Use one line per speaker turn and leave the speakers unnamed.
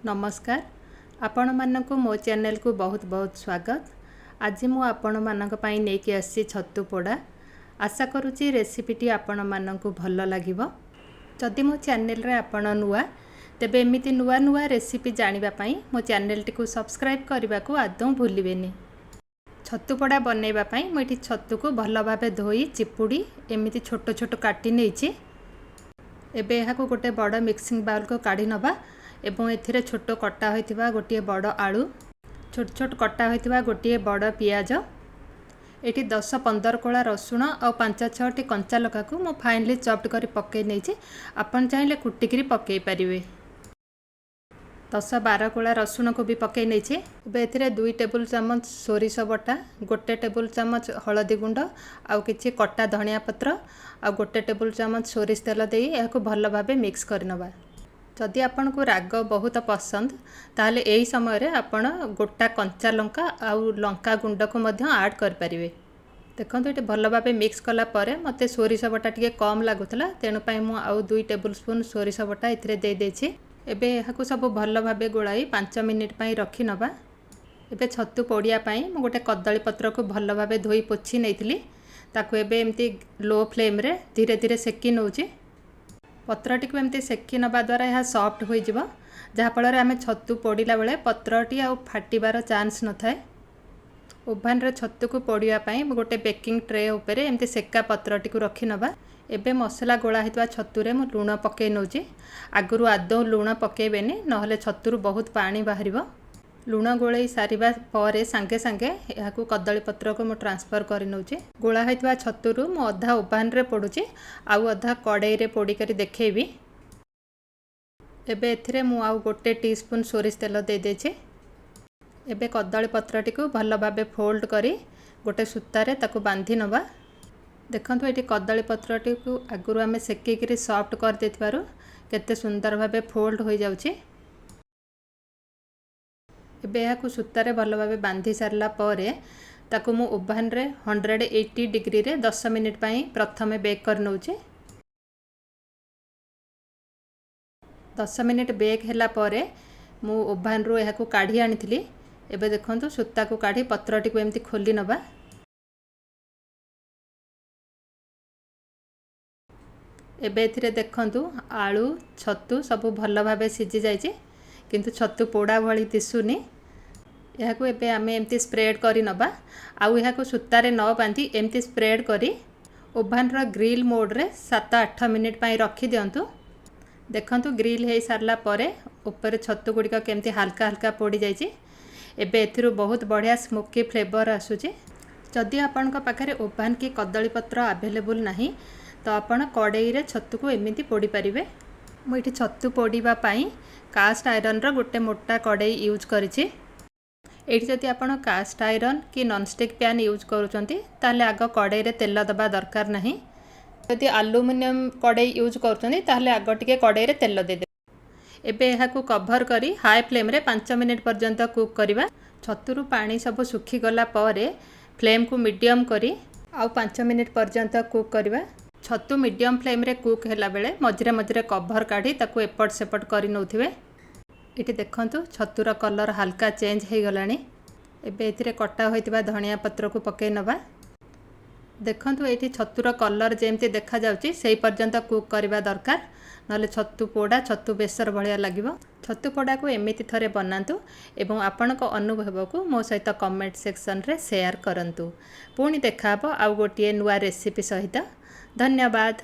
नमस्कार आपण मानकु मो चैनल को बहुत बहुत स्वागत। आज मु आपण मानक पई नेकी आसी छत्तू पोड़ा। आशा करूची रेसिपीटी आपण मानकु भल लागिवो। जदि मो चैनल रे आपण नुआ तेबे एमिति नुआ नुआ रेसिपी जानिबा पई मो चैनल टी को सब्सक्राइब करबा को आदौ भूलिबेनी। छत्तू पोड़ा बनैबा पई मु एठी छत्तू को भल भाबे धोई चिपुड़ी एमिति छोट छोट काटी नेछि। एबे एहा को गोटे बड़ मिक्सिंग बाउल को काढी नबा एवं एथिरे छोट कटा होइतिबा गोटे बड़ आलू, छोट छोट कटा होइतिबा गोटे बड़ पियाज, एटी 10-15 कोला रसुण और 5-6 कंचा लका को मो फाइनली चॉप्ड करी पके नेछि। आपण चाहिले कुटिकरी पके परिवे। 10-12 कोला रसुण को भी पके नेछि। एबे एथिरे 2 टेबल चामच सोरिष बटा, 1 टेबल चामच हळदी गुंड आउ किछि कटा धनिया पत्र आउ 1 टेबल चामच सोरिष तेल देई एहाको भल भाबे मिक्स करनबा। जदि आपन को राग बहुत पसंद ताले एही समय रे आपण गोटा कंचा लंका आउ लंका गुंड को मध्य ऐड कर परिवे। देखंतु एटे भल भाबे मिक्स कला परे मते सोरिष बटा टिके कम लागुतला तेनु पई मु आउ 2 टेबल स्पून सोरिष बटा इथरे दे देछि। एबे एहाकु सब भल भाबे गोळाई 5 मिनिट पई रखि नबा। एबे छत्तू पोड़िया पई मु गोटे कदली पत्र को भल भाबे धोई पोछि नेइथिली। ताकू एबे एमती लो फ्लेम रे धीरे धीरे सेकी नउछि। पत्रटी को एमती सेकी नबा द्वारा यह सॉफ्ट हो जिवो, जहा फल रे आमे छत्तू पोड़िला बेले पत्रटी आ फाटिबार चांस न थाए। ओभन रे छत्तू को पोड़िया पई गोटे बेकिंग ट्रे उपरे एमती सेका पत्रटी को रखि नबा। एबे मसला गोळा हितवा छत्तू रे मु लूण पके नउछि। आगुरु आदौ लूण पकेबेनी नहले छत्तूरु बहुत पानी बाहरिबो। लूण गोळई सारिबा परे सांगे सांगे याकू कदली पत्र को मु ट्रांसफर करि नउछि। गोळा हितवा छत्तूरु मु अधा ओभन रे पोडुछि आउ अधा कड़ाई रे पोडी करी देखेबी। एबे एथिरे मु आउ 1 टीस्पून सोरिष तेल दे देछि। एबे कदली पत्रटी को भल भाबे फोल्ड करी गोटे सूता रे ताकू बांधी नबा। देखंतु एटी कदली पत्रटी को आगुरु आमे सेकी करी सॉफ्ट कर देथिबारु केते सुंदर भाबे फोल्ड होई जाउछि। एबे याकू सूतारे भल भाबे बांधी सारला परे ताकू मु ओभन रे 180 डिग्री रे 10 मिनिट पई प्रथमे बेक कर नउछि। 10 मिनिट बेक हैला परे मु ओभन रो याकू काढी आनिथिली। एबे देखंतु सूता को काढी पत्रटी को एमती खोली नबा। एबे एथिरे देखंतु आलू छत्तू सब भल भाबे सिझी जाइछि, किंतु छत्तू पोड़ा भली दिसुनी। याकू एबे आमे एमती स्प्रेड करी नबा आउ याकू सूतारे न बांधी एमती स्प्रेड करी ओभन रो ग्रिल मोड रे 7-8 मिनिट पई रखी दियंतु। देखंतु ग्रिल हे सारला परे ऊपर छत्तू गुड़िका केमती हल्का हल्का पोड़ी जाइछि। एबे एथिरु बहुत बढ़िया स्मोकी फ्लेवर आसुछि। जदि आपनका पाखरे ओभन की कदली पत्र अवेलेबल नाही तो आपण कड़ाई रे छत्तू को एमिति पोड़ी परिबे। मु एठी छत्तू पोड़ीबा पई कास्ट आयरन रो गोटे मोटा कड़ाई यूज करिछि। एठी जदि आपण कास्ट आयरन कि नॉनस्टिक पैन यूज करूचंती ताले आग कड़ाई रे तेल दबा दरकार नाही। जदि एल्युमिनियम कड़ाई यूज करूचंती ताले आग टिके कड़ाई रे तेल दे दे। एबे एहाकू कवर करी हाई फ्लेम रे 5 मिनिट पर्यंत कुक करिबा। छत्तूरु पानी सब सुखी गला परे फ्लेम को मीडियम करी आउ 5 मिनिट पर्यंत कुक करिबा। छत्तू मीडियम फ्लेम रे कुक हैला बेले मझरे मझरे कवर काढी ताकू एपट सेपट करी नउथिबे। एटी देखंतु छत्तूर कलर हल्का चेंज हे गलानी। एबे एथिरे कटा होइतिबा धनिया पत्र को पके नबा। देखंतु एटी छत्तूर कलर जेमती देखा जाउची सेही पर्यंत कुक करबा दरकार, नले छत्तू पोड़ा छत्तू बेसर भलिया लागिवो। छत्तू पोड़ा को एमिति थरे बनांतु एवं आपनक अनुभव को मो सहित कमेंट सेक्शन रे शेयर करंतु। पुणी देखाबो आउ गोटिए नुआ रेसिपी सहित। धन्यवाद।